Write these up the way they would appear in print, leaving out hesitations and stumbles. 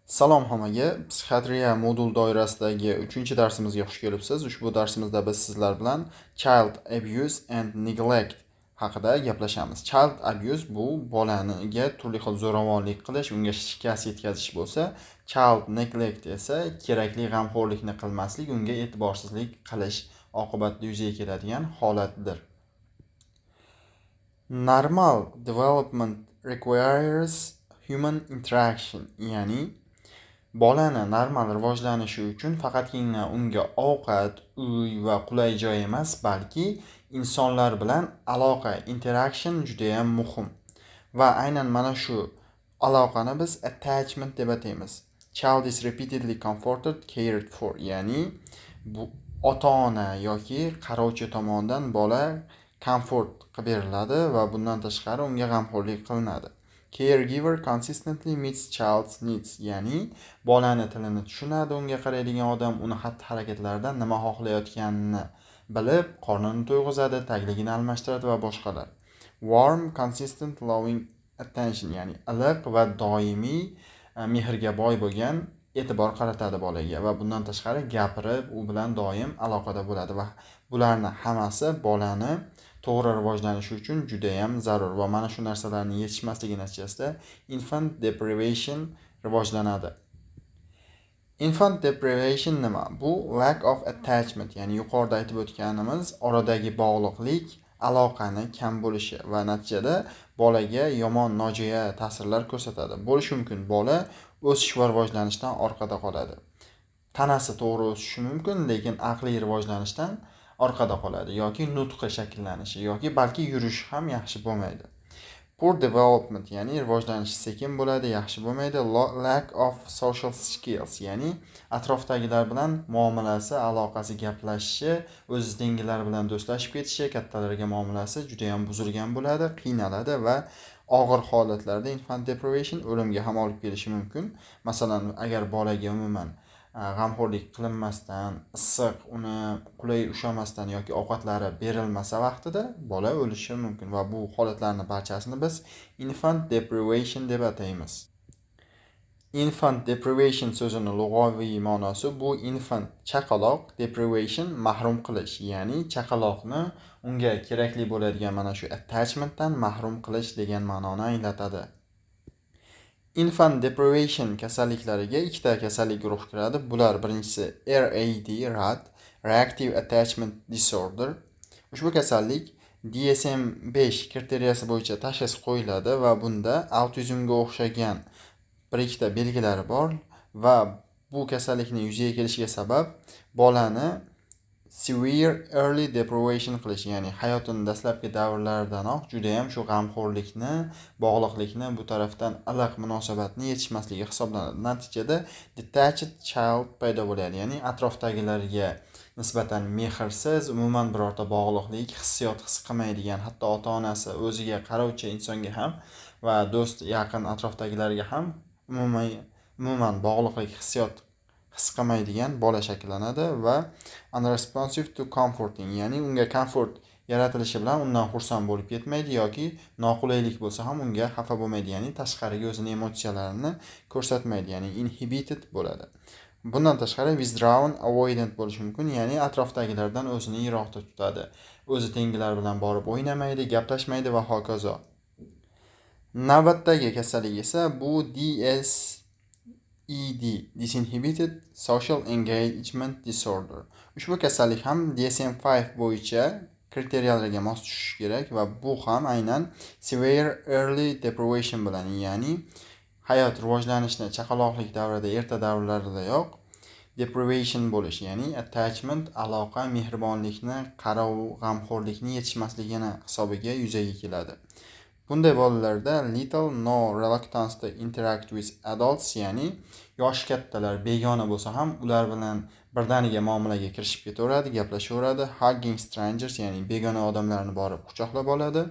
Salom hammaga, psixiatriya modul doirasidagi 3-darsimizga xush kelibsiz. Ushbu darsimizda biz sizlar bilan child abuse and neglect haqida gaplashamiz. Child abuse bu bolaniga turli xil zo'ravonlik qilish, unga shikast yetkazish bo'lsa, child neglect esa kerakli g'amxo'rlikni qilmaslik, unga e'tiborsizlik qilish oqibatida yuzaga keladigan holatdir. Normal development requires human interaction, ya'ni bolani normal rivojlanishi uchun faqatgina unga ovqat, uy va qulay joy emas, balki insonlar bilan aloqa, interaction juda ham muhim. Va aynan mana shu aloqani biz attachment deb ataymiz. Child is repeatedly comforted, cared for, ya'ni bu ota-ona yoki qarovchi tomonidan bola komfort qilib beriladi va bundan tashqari unga g'amxo'rlik qilinadi. Caregiver consistently meets child's needs, ya'ni bolani tilini tushunadi, unga qaraydigan odam uni xatti-harakatlardan nima xohlayotganini bilib, qornini to'yg'izadi, tagligini almashtiradi va boshqalar. Warm, consistent, loving attention, ya'ni iliq va doimiy mehrga boy bo'lgan e'tibor qaratadi bolaga va bundan tashqari gapirib, u bilan doim aloqada bo'ladi va bularning hammasi bolani to'g'ri rivojlanishi uchun juda ham zarur va mana shu narsalarning yetishmasligi natijasida infant deprivation rivojlanadi. Infant deprivation nima? Bu lack of attachment, ya'ni yuqorida aytib o'tganimiz oradagi bog'liqlik, aloqani kam bo'lishi va natijada bolaga yomon nojo'ya ta'sirlar ko'rsatadi. Bo'lishi mumkin bola o'sish va rivojlanishdan orqada qoladi. Tanasi to'g'ri o'sishi mumkin, lekin aqliy rivojlanishdan orqada qoladi yoki nutqi shakllanishi yoki balki yurishi ham yaxshi bo'lmaydi. Poor development, ya'ni rivojlanish sekin bo'ladi, yaxshi bo'lmaydi. Lack of social skills, ya'ni atrofdagilar bilan muomalasi, aloqasi, gaplashishi, o'z tengilar bilan do'stlashib ketishi, kattalarga muomalasi juda ham buzilgan bo'ladi, qiynaladi va og'ir holatlarda infant deprivation o'limga ham olib kelishi mumkin. Masalan, agar bolaga umuman g'amxo'rlik qilinmasdan, issiq, uni qulay ushlamasdan yoki ovqatlari berilmasa vaqtida bola o'lishi mumkin va bu holatlarning barchasini biz infant deprivation deb ataymiz. Infant deprivation so'zining lug'aviy ma'nosi bu infant chaqaloq, deprivation mahrum qilish, ya'ni chaqaloqni unga kerakli bo'ladigan mana shu attachmentdan mahrum qilish degan ma'noni anglatadi. Infant deprivation kasalliklariga ikkita kasallik guruh kiradi. Bular birinchisi RAD, Reactive Attachment Disorder. Ushbu kasallik DSM-5 kriteriyasi bo'yicha tashxis qo'yiladi va bunda autizmga o'xshagan bir ikkita belgilari bor va bu kasallikning yuzaga kelishiga sabab bolani severe early deprivation qilish, ya'ni hayotining dastlabki davrlaridanoq juda ham shu g'amxo'rlikni, bog'liqlikni, bu tarafdan iliq munosabatni yetishmasligi hisoblanadi. Natijada detached child paydo bo'ladi, ya'ni atrofdagilarga nisbatan mehrsiz, umuman birorta bog'liqlik, hissiyot his qilmaydigan, hatto ota-onasi o'ziga qarovchi insonga ham va do'st, yaqin atrofdagilarga ham umuman bog'liqlik, hissiyot his qilmaydigan bola shakllanadi va unresponsive to comforting, ya'ni unga komfort yaratilishi bilan undan xursand bo'lib ketmaydi yoki noqulaylik bo'lsa ham unga xafa bo'lmaydi, ya'ni tashqariga o'zining emotsiyalarini ko'rsatmaydi, ya'ni inhibited bo'ladi. Bundan tashqari withdrawn, avoidant bo'lishi mumkin, ya'ni atrofdagilardan o'zini yiroqda tutadi. O'zi tengilar bilan borib o'ynamaydi, gaplashmaydi va hokazo. Navbatdagi kasallik esa bu Disinhibited Social Engagement Disorder. Ushbu kasallik ham DSM-5 bo'yicha kriteriyalarga mos tushishi kerak va bu ham aynan severe early deprivation bilan, ya'ni hayot rivojlanishni chaqaloqlik davrida, erta davrlaridayoq deprivation bo'lish, ya'ni attachment, aloqa, mehribonlikni, qarov, g'amxo'rlikni yetishmasligini hisobiga yuzaga keladi. Bunday bolalarda little no reluctance to interact with adults, ya'ni yoshi kattalar begona bo'lsa ham ular bilan birdaniga muomalaga kirishib ketaveradi, gaplashaveradi. Hugging strangers, ya'ni begona odamlarni borib quchoqlab oladi.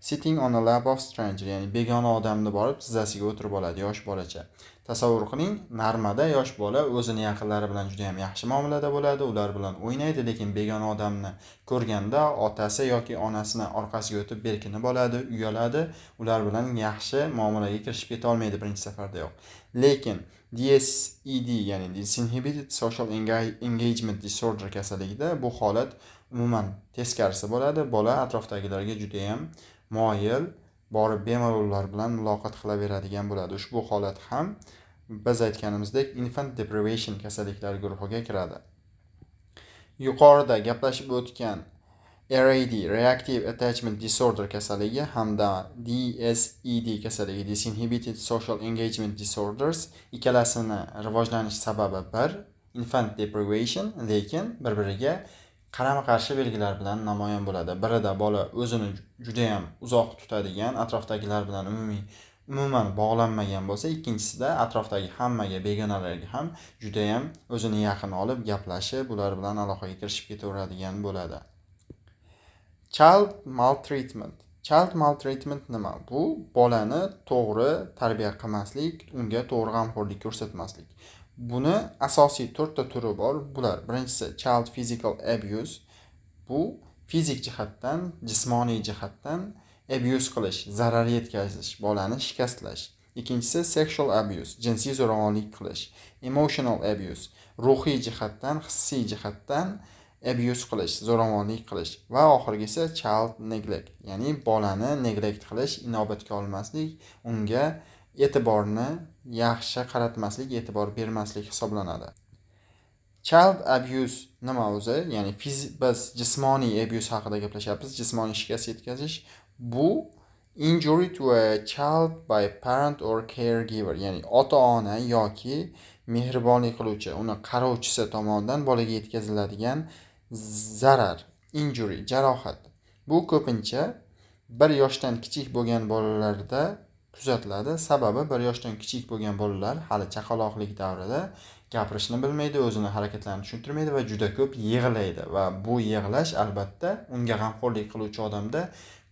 sitting on a lap of stranger, ya'ni begona odamni borib tizzasiga o'tirib oladi yosh bolacha. Tasavvur qiling, narmada yosh bola o'zini yaqinlari bilan juda ham yaxshi muomalada bo'ladi, ular bilan o'ynaydi, lekin begona odamni ko'rganda otasi yoki onasini orqasiga o'tib berkinib oladi, uyaladi, ular bilan yaxshi muomalaga kirishib keta olmaydi birinchi safardayoq. Lekin DSED, ya'ni Disinhibited Social Engagement Disorder kasalligida bu holat umuman teskarisi bo'ladi. Bola atrofdagilarga juda ham moyil, borib bemalollar bilan muloqot qilaveradigan bo'ladi. Ushbu holat ham biz aytganimizdek infant deprivation kasalliklari guruhiga kiradi. Yuqorida gaplashib o'tgan RAD, Reactive Attachment Disorder kasalligi hamda DSED kasalligi, Disinhibited Social Engagement Disorders, ikkalasini rivojlanish sababi bir infant deprivation, lekin bir-biriga qarama-qarshi belgilar bilan namoyon bo'ladi. Birida bola o'zini juda ham uzoq tutadigan, atrofdagilar bilan umuman bog'lanmagan bo'lsa, ikkinchisida atrofdagi hammaga, begonalarga ham juda ham o'zini yaqin olib gaplashib, ular bilan aloqaga kirishib ketaveradigan bo'ladi. Child maltreatment. Child maltreatment nima? Bu bolani to'g'ri tarbiya qilmaslik, unga to'g'ri g'amxo'rlik ko'rsatmaslik. Buni asosiy 4 ta turi bor. Bular: birinchisi child physical abuse. Bu fizik jihatdan, jismoniy jihatdan abuse qilish, zarar yetkazish, bolani shikastlash. Ikkinchisi sexual abuse, jinsiy zo'ravonlik qilish. Emotional abuse, ruhiy jihatdan, hissiy jihatdan abuse qilish, zo'ravonlik qilish. Va oxirgisi child neglect, ya'ni bolani neglect qilish, inobatga olmaslik, unga e'tiborni yaxshi qaratmaslik, e'tibor bermaslik hisoblanadi. Child abuse nima o'zi? Ya'ni biz jismoniy abuse haqida gaplashyapmiz, jismoniy shikast yetkazish. Bu injury to a child by parent or caregiver, ya'ni ota-ona yoki mehribonlik qiluvchi, uni qarovchisi tomonidan bolaga yetkaziladigan zarar, injury, jarohat. Bu ko'pincha 1 yoshdan kichik bo'lgan bolalarda kuzatiladi. Sababi 1 yoshdan kichik bo'lgan bolalar hali chaqaloqlik davrida gapirishni bilmaydi, o'zini harakatlarini tushuntirmaydi va juda ko'p yig'laydi va bu yig'lash albatta unga g'amxo'rlik qiluvchi odamda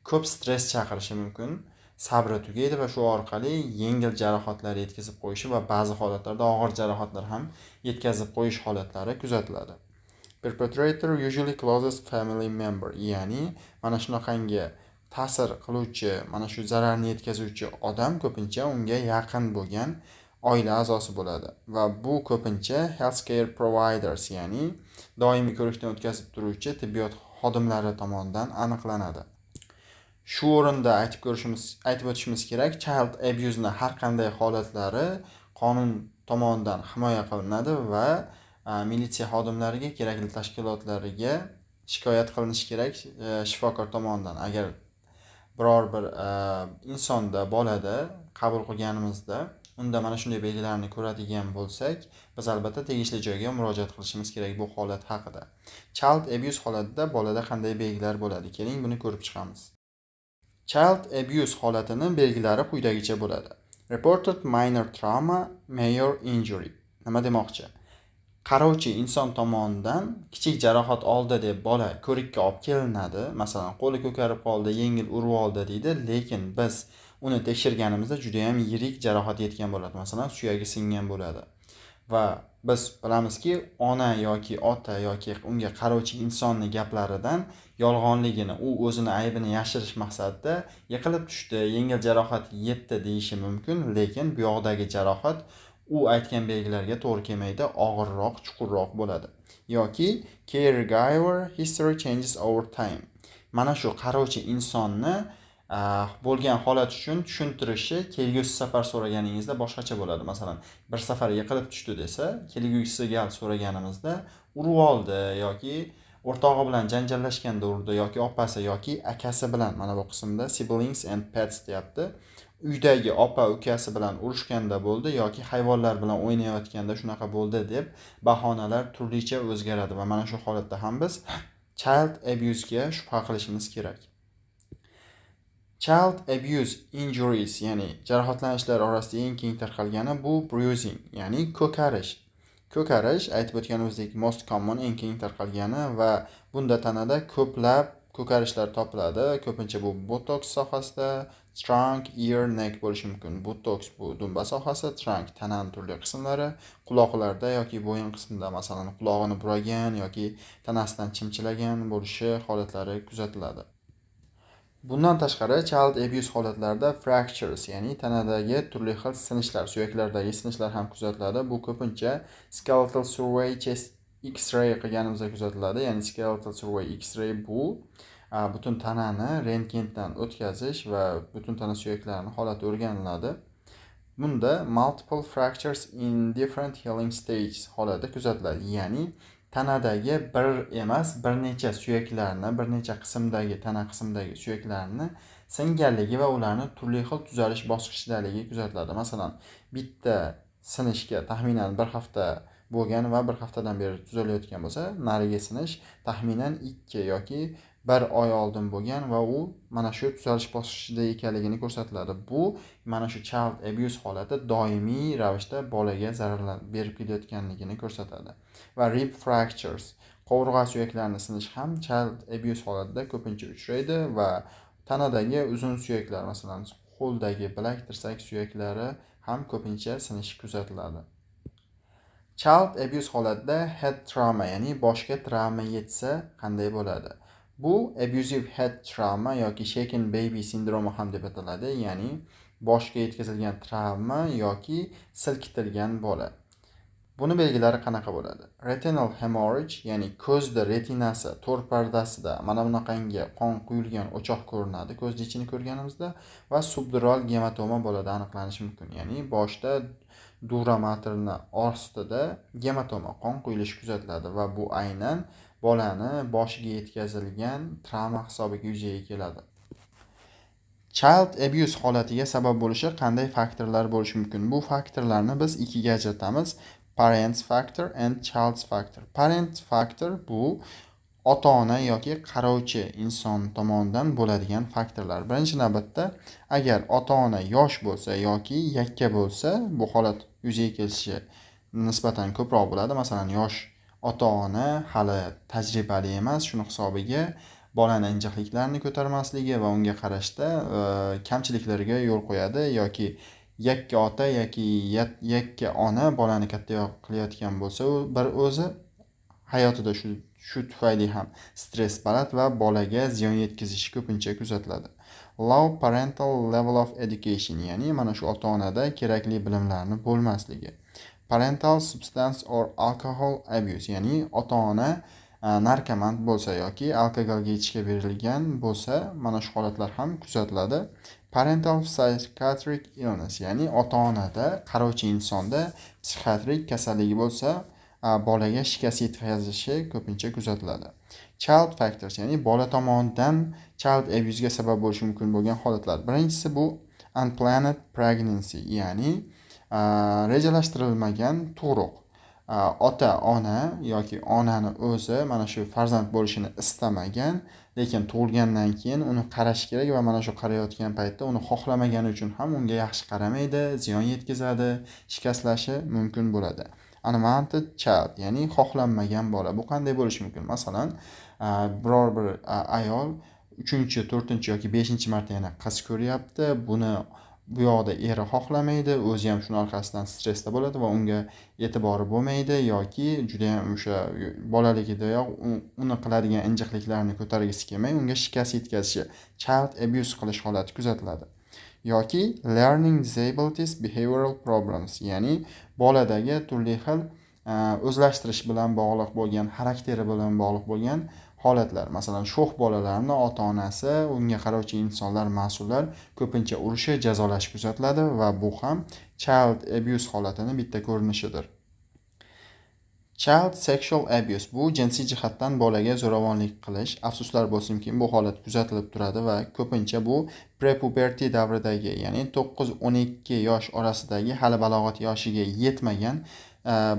ko'p stress chaqirishi mumkin. Sabri tugaydi va shu orqali yengil jarohatlar yetkazib qo'yishi va ba'zi holatlarda og'ir jarohatlar ham yetkazib qo'yish holatlari kuzatiladi. Perpetrator usually closest family member, ya'ni mana shunaqangi ta'sir qiluvchi, mana shu zararni yetkazuvchi odam ko'pincha unga yaqin bo'lgan oila a'zosi bo'ladi va bu ko'pincha healthcare providers, ya'ni doimiy ko'rikdan o'tkazib turuvchi tibbiyot xodimlari tomonidan aniqlanadi. Shu o'rinda aytib o'tishimiz kerak, child abuse ni har qanday holatlari qonun tomonidan himoya qilinadi va militsiya xodimlariga, kerakli tashkilotlariga shikoyat qilinishi kerak shifokor tomonidan. Agar biror bir insonda, bolada qabul qilganimizda unda mana shunday belgilarni ko'radigan bo'lsak, biz albatta tegishli joyga murojaat qilishimiz kerak bu holat haqida. Child abuse holatida bolada qanday belgilar bo'ladi? Keling, buni ko'rib chiqamiz. Child abuse holatining belgilari quyidagicha bo'ladi. Reported minor trauma, major injury. Nima demoqchi? Qarovchi inson tomonidan kichik jarohat oldi deb bola ko'rikka olib kelinadi. Masalan, qo'li ko'karib qoldi, yengil urib oldi deydi, lekin biz uni tekshirganimizda juda ham yirik jarohat yetgan bo'ladi. Masalan, suyagi singan bo'ladi. Va biz bilamizki, ona yoki ota yoki unga qarovchi insonning gaplaridan yolg'onligini, u o'zini aybini yashirish maqsadida yiqilib tushdi, yengil jarohat yetdi deyishi mumkin, lekin bu yoqdagi jarohat u aytgan belgilarga to'g'ri kelmaydi, og'irroq, chuqurroq bo'ladi. Yoki caregiver history changes over time. Mana shu qarovchi insonni bo'lgan holat uchun tushuntirishi kelgusi safar so'raganingizda boshqacha bo'ladi. Masalan, bir safar yiqilib tushdi desa, kelgusi gal so'raganimizda urib oldi yoki o'rtog'i bilan janjallashganda urdi yoki opasi yoki akasi bilan, mana bu qismda siblings and pets deyapti. Uydagi opa ukasi bilan urushganda bo'ldi yoki hayvonlar bilan o'ynayotganda shunaqa bo'ldi deb bahonalar turlicha o'zgaradi va mana shu holatda ham biz child abuse ga shubha qilishimiz kerak. Child abuse injuries, ya'ni jarohatlanishlar orasida eng keng tarqalgani bu bruising, ya'ni ko'karish. Ko'karish aytib o'tganimizdek most common, eng keng tarqalgani va bunda tanada ko'plab ko'karishlar topiladi. Ko'pincha bu botoks sohasida, trunk, ear, neck bo'lishi mumkin. Botoks bu dumba sohasi, trunk tananing turli qismlari, quloqlarda yoki bo'yin qismida, masalan, qulog'ini buragan yoki tanasidan chimchilagan bo'lishi holatlari kuzatiladi. Bundan tashqari, child abuse holatlarida fractures, ya'ni tanadagi turli xil sinishlar, suyaklardagi sinishlar ham kuzatiladi. Bu ko'pincha skeletal survey, chest X-ray qilganimizda kuzatiladi. Ya'ni skeletal survey X-ray bu butun tanani rentgendan o'tkazish va butun tana suyaklarini holati o'rganiladi. Bunda multiple fractures in different healing stages holati kuzatiladi. Ya'ni tanadagi bir emas, bir necha suyaklarni, bir necha qismdagi tana qismidagi suyaklarni singanligi va ularni turli xil tuzalish bosqichidaligi kuzatiladi. Masalan, bitta sinishga taxminan bir hafta bo'lgan va bir haftadan beri tuzalayotgan bo'lsa, narigi sinish taxminan 2 yoki 1 oy oldin bo'lgan va u mana shu tuzalish bosqichida ekanligini ko'rsatiladi. Bu mana shu child abuse holati doimiy ravishda bolaga zarar berib kelayotganligini ko'rsatadi. Va rib fractures, qovurg'a suyaklarini sinish ham child abuse holatida ko'pincha uchraydi va tanadagi uzun suyaklar, masalan, qo'ldagi bilak, tirsak suyaklari ham ko'pincha sinish kuzatiladi. Child abuse holatida head trauma, ya'ni boshga travma yetsa qanday bo'ladi? Bu abusive head trauma yoki shaken baby sindromi ham deb ataladi, ya'ni boshga yetkazilgan travma yoki silkitilgan bola. Buni belgilari qanaqa bo'ladi? Retinal hemorrhage, ya'ni ko'zda retinasi, to'r pardasida mana bunaqangi qon quyilgan o'choq ko'rinadi ko'z ichini ko'rganimizda, va subdural gematoma bolada aniqlanishi mumkin. Ya'ni boshda dura matrini ostida gematoma, qon quyilishi kuzatiladi va bu aynan bolani boshiga yetkazilgan travma hisobiga yuzaga keladi. Child abuse holatiga sabab bo'lishi qanday faktorlar bo'lishi mumkin? Bu faktorlarni biz ikkiga ajratamiz: parents factor and child's factor. Parent factor bu ota-ona yoki qarovchi inson tomonidan bo'ladigan faktorlar. Birinchi navbatda, agar ota-ona yosh bo'lsa yoki yakka bo'lsa, bu holat yuzaga kelishi nisbatan ko'proq bo'ladi. Masalan, yosh ota-ona hali tajribali emas, shuni hisobiga bolani injiqliklarini ko'tarmasligi va unga qarashda kamchiliklarga yo'l qo'yadi, yoki yakka ota yoki yakka ona bolani katta qilayotgan bo'lsa, u bir o'zi hayotida shu tufayli ham stress baland va bolaga ziyon yetkazishi ko'pincha kuzatiladi. Low parental level of education, ya'ni mana shu ota-onada kerakli bilimlarni bo'lmasligi. Parental substance or alcohol abuse, ya'ni ota-ona narkoman bo'lsa yoki alkogolga ichishga berilgan bo'lsa, mana shu holatlar ham kuzatiladi. Parental psychiatric illness, ya'ni ota-onada, qarovchi insonda psixiatrik kasalligi bo'lsa, bolaga shikast yetkazishi ko'pincha kuzatiladi. Child factors, ya'ni bola tomonidan child abuse ga sabab bo'lishi mumkin bo'lgan holatlar. Birinchisi bu unplanned pregnancy, ya'ni rejalashtirilmagan tug'ruq. Ota-ona yoki onani o'zi mana shu farzand bo'lishini istamagan, lekin tug'ilgandan keyin uni qarash kerak va mana shu qarayotgan paytda uni xohlamagani uchun ham unga yaxshi qaramaydi, ziyon yetkazadi, shikastlashi mumkin bo'ladi. Unwanted child, ya'ni xohlanmagan bola. Bu qanday bo'lishi mumkin? Masalan, biror bir ayol 3-chi, 4-chi yoki 5-chi marta yana qiz ko'ryapti. Buni bu yoqda eri xohlamaydi, o'zi ham shuni orqasidan stressda bo'ladi va unga e'tibori bo'lmaydi, yoki juda ham o'sha bolaligidayoq uni qiladigan injiqliklarni ko'targisi kelmay, unga shikast yetkazishi, child abuse qilish holati kuzatiladi. Yoki learning disabilities, behavioral problems, ya'ni boladagi turli xil o'zlashtirish bilan bog'liq bo'lgan, xarakteri bilan bog'liq bo'lgan holatlar. Masalan, sho'x bolalarni ota-onasi, unga qarovchi insonlar, mas'ullar ko'pincha urishi, jazolash kuzatiladi va bu ham child abuse holatining bitta ko'rinishidir. Child sexual abuse, bu jinsiy jihatdan bolaga zo'ravonlik qilish. Afsuslar bo'lsinki, bu holat kuzatilib turadi va ko'pincha bu prepuberty davridagi, ya'ni 9-12 yosh orasidagi hali balog'at yoshiga yetmagan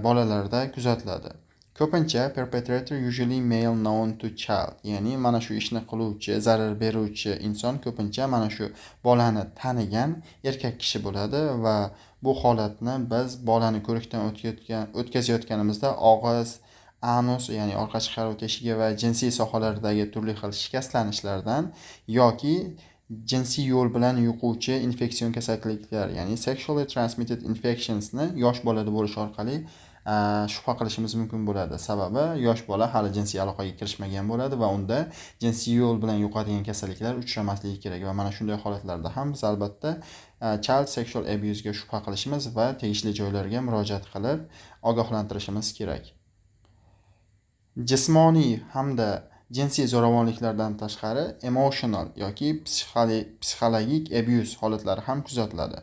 bolalarda kuzatiladi. Ko'pincha perpetrator usually male known to child, ya'ni mana shu ishni qiluvchi, zarar beruvchi inson ko'pincha mana shu bolani tanigan erkak kishi bo'ladi va bu holatni biz bolani ko'rikdan o'tkazayotganimizda og'iz, anus, ya'ni orqa chiqaruv teshigi va jinsiy sohalardagi turli xil shikastlanishlardan yoki jinsiy yo'l bilan yuquvchi infeksion kasalliklar, ya'ni sexually transmitted infectionsni yosh bolada bo'lishi orqali shubha qilishimiz mumkin bo'ladi. Sababi yosh bola hali jinsiy aloqaga kirishmagan bo'ladi va unda jinsiy yo'l bilan yuqadigan kasalliklar uchramasligi kerak va mana shunday holatlarda ham biz albatta child sexual abuse ga shubha qilishimiz va tegishli joylarga murojaat qilib ogohlantirishimiz kerak. Jismoniy hamda jinsiy zo'ravonliklardan tashqari emotional yoki psixologik abuse holatlari ham kuzatiladi.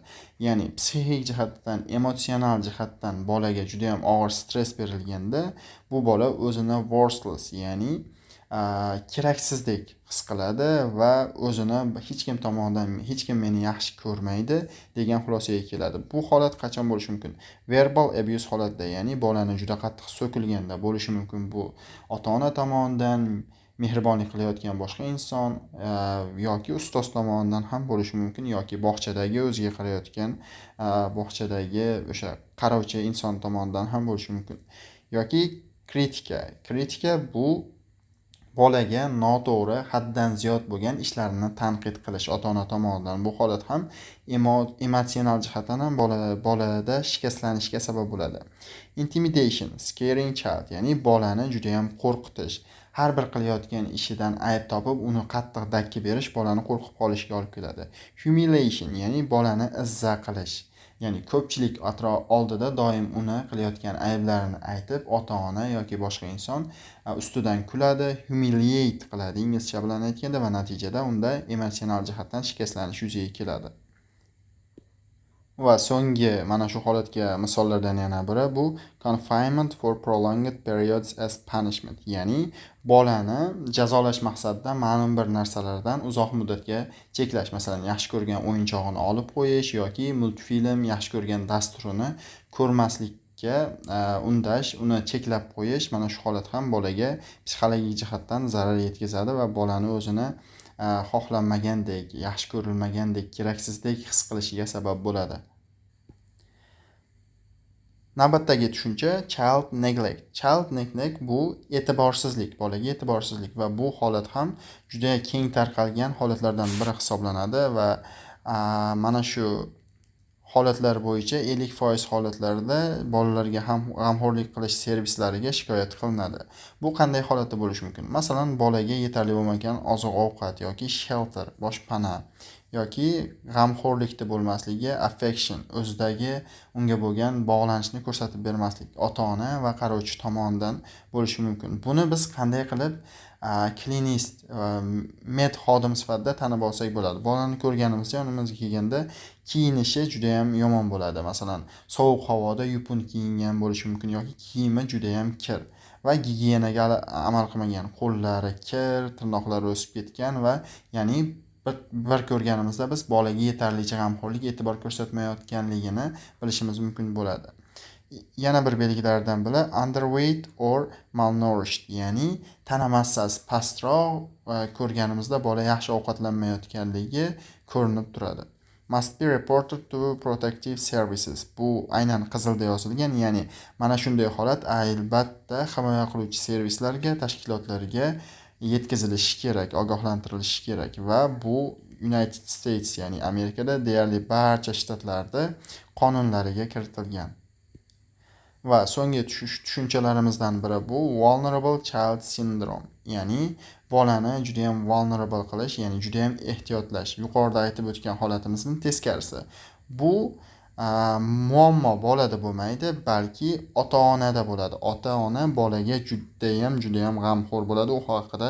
Ya'ni psixik jihatdan, emotsional jihatdan bolaga juda ham og'ir stress berilganda, bu bola o'zini worthless, ya'ni keraksizdek his qiladi va o'zini hech kim tomonidan hech kim meni yaxshi ko'rmaydi degan xulosaga keladi. Bu holat qachon bo'lishi mumkin? Verbal abuse holatda, ya'ni bolani juda qattiq so'kilganda bo'lishi mumkin. Bu ota-ona tomonidan, mehribonlik qilayotgan boshqa inson yoki ustoz tomonidan ham bo'lishi mumkin, yoki bog'chadagi o'ziga qarayotgan bog'chadagi o'sha qarovchi inson tomonidan ham bo'lishi mumkin. Yoki kritika bu bolaga noto'g'ri, haddan ziyod bo'lgan ishlarini tanqid qilish ota-ona tomonidan. Bu holat ham emotsional jihatdan ham bolada shikastlanishga sabab bo'ladi. Intimidation, scaring child, ya'ni bolani juda ham qo'rqitish. Har bir qilayotgan ishidan ayb topib, uni qattiq dakki berish bolani qo'rqib qolishiga olib keladi. Humiliation, ya'ni bolani izza qilish. Ya'ni ko'pchilik oldida doim uni qilayotgan ayblarini aytib, ota-ona yoki boshqa inson ustidan kuladi, humiliate qiladi inglizcha bilan aytganda va natijada unda emotsional jihatdan shikastlanish yuzaga keladi. Va so'nggi mana shu holatga misollardan yana biri bu confinement for prolonged periods as punishment, ya'ni bolani jazolash maqsadida ma'lum bir narsalardan uzoq muddatga cheklash, masalan yaxshi ko'rgan o'yinchog'ini olib qo'yish yoki multfilm, yaxshi ko'rgan dasturini ko'rmaslikka undash, uni cheklab qo'yish. Mana shu holat ham bolaga psixologik jihatdan zarar yetkazadi va bolani o'zini xohlanmagandek, yaxshi ko'rilmagandek, keraksizdek his qilishiga sabab bo'ladi. Navbatdagi tushuncha child neglect. Child neglect bu e'tiborsizlik, bolaga e'tiborsizlik va bu holat ham juda keng tarqalgan holatlardan biri hisoblanadi va mana shu holatlar bo'yicha 50% holatlarda bolalarga ham g'amxo'rlik qilish servislariga shikoyat qilinadi. Bu qanday holatda bo'lishi mumkin? Masalan, bolaga yetarli bo'lmagan oziq-ovqat yoki shelter, boshpana yoki g'amxo'rlikda bo'lmasligi, affection, o'zidagi unga bo'lgan bog'lanishni ko'rsatib bermaslik ota-ona va qarovchi tomonidan bo'lishi mumkin. Buni biz qanday qilib klinist, med xodim sifatida tanib olsak bo'ladi? Bolani ko'rganimizda yonimizga kelganda kiyinishi juda ham yomon bo'ladi. Masalan, sovuq havoda yupun kiyingan bo'lishi mumkin yoki kiyimi juda ham kir va gigiyenaga amal qilmagan, qo'llari kir, tirnoqlari o'sib ketgan va ya'ni bir ko'rganimizda biz bolaga yetarlicha g'amxo'rlik, e'tibor ko'rsatmayotganligini bilishimiz mumkin bo'ladi. Yana bir belgilaridan biri underweight or malnourished, ya'ni tana massasi pastroq ko'rganimizda bola yaxshi ovqatlanmayotganligi ko'rinib turadi. Must be reported to protective services. Bu aynan qizilda yozilgan, ya'ni mana shunday holat albatta himoya qiluvchi servislarga, tashkilotlarga yetkazilishi kerak, ogohlantirilishi kerak va bu United States, ya'ni Amerikada deyarli barcha shtatlarda qonunlariga kiritilgan. Va so'nggi tushunchalarimizdan biri bu vulnerable child syndrome, ya'ni bolani juda ham vulnerable qilish, ya'ni juda ham ehtiyotlash. Yuqorida aytib o'tgan holatimizning teskarisi. Bu muammo bolada bo'lmaydi, balki ota-onada bo'ladi. Ota-ona bolaga juda ham g'amxo'r bo'ladi, u haqida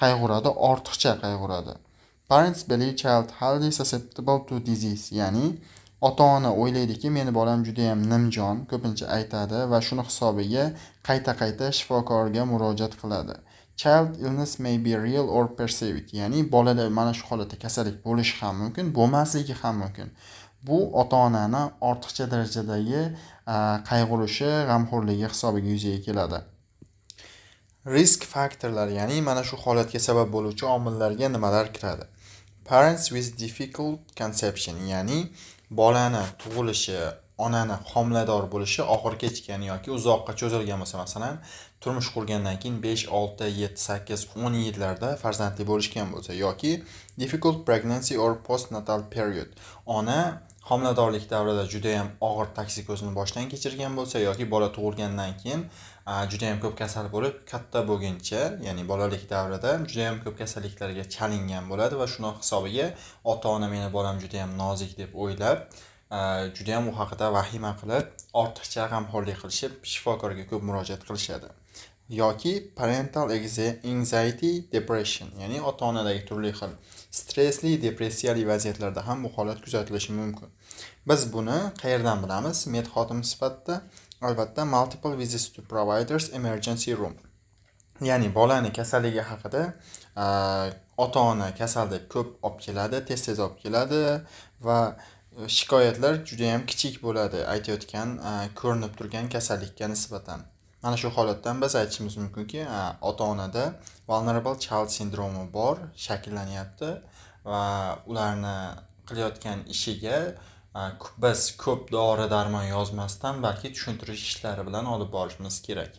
qayg'uradi, ortiqcha qayg'uradi. Parents believe child highly susceptible to disease, ya'ni ota-ona o'ylaydiki, meni bolam juda ham nimjon, ko'pincha aytadi va shuni hisobiga qayta-qayta shifokorga murojaat qiladi. Child illness may be real or perceived, ya'ni bolada mana shu holatda kasallik bo'lishi ham mumkin, bo'lmasligi ham mumkin. Bu ota-onani ortiqcha darajadagi qayg'urishi, g'amxo'rligi hisobiga yuzaga keladi. Risk faktorlar, ya'ni mana shu holatga sabab bo'luvchi omillarga nimalar kiradi? Parents with difficult conception, ya'ni bolani tug'ilishi onani homilador bo'lishi og'ir kechgan yoki uzoqqa cho'zilgan bo'lsa, masalan, turmush qurgandan keyin 5, 6, 7, 8, 10 yillarda farzandli bo'lishgan bo'lsa yoki difficult pregnancy or postnatal period, ona homiladorlik davrida juda ham og'ir toksikozni boshdan kechirgan bo'lsa yoki bola tug'ilgandan keyin juda ham ko'p kasal bo'lib, katta bo'lguncha, ya'ni bolalik davrida juda ham ko'p kasalliklarga chalingan bo'ladi va shuning hisobiga ota-ona meni bolam juda ham nozik deb o'ylab, juda ham u haqida vahima qilib, ortiqcha g'amxo'rlik qilishib, shifokorga ko'p murojaat qilishadi. Yoki parental anxiety depression, ya'ni ota-onadagi turli xil stressli, depressiyali vaziyatlarda ham bu holat kuzatilishi mumkin. Biz buni qayerdan bilamiz? Medxotim sifatida albatta multiple visits to providers emergency room. Ya'ni bolani kasalligi haqida ota-ona kasal deb ko'p olib keladi, tez olib keladi va shikoyatlar juda ham kichik bo'ladi aytayotgan ko'rinib turgan kasallikka nisbatan. Mana shu holatdan biz aytishimiz mumkinki, ota-onada vulnerable child sindromi bor, shakllanyapti va ularni qilayotgan ishiga biz ko'p dori-darmon yozmasdan, balki tushuntirish ishlari bilan olib borishimiz kerak.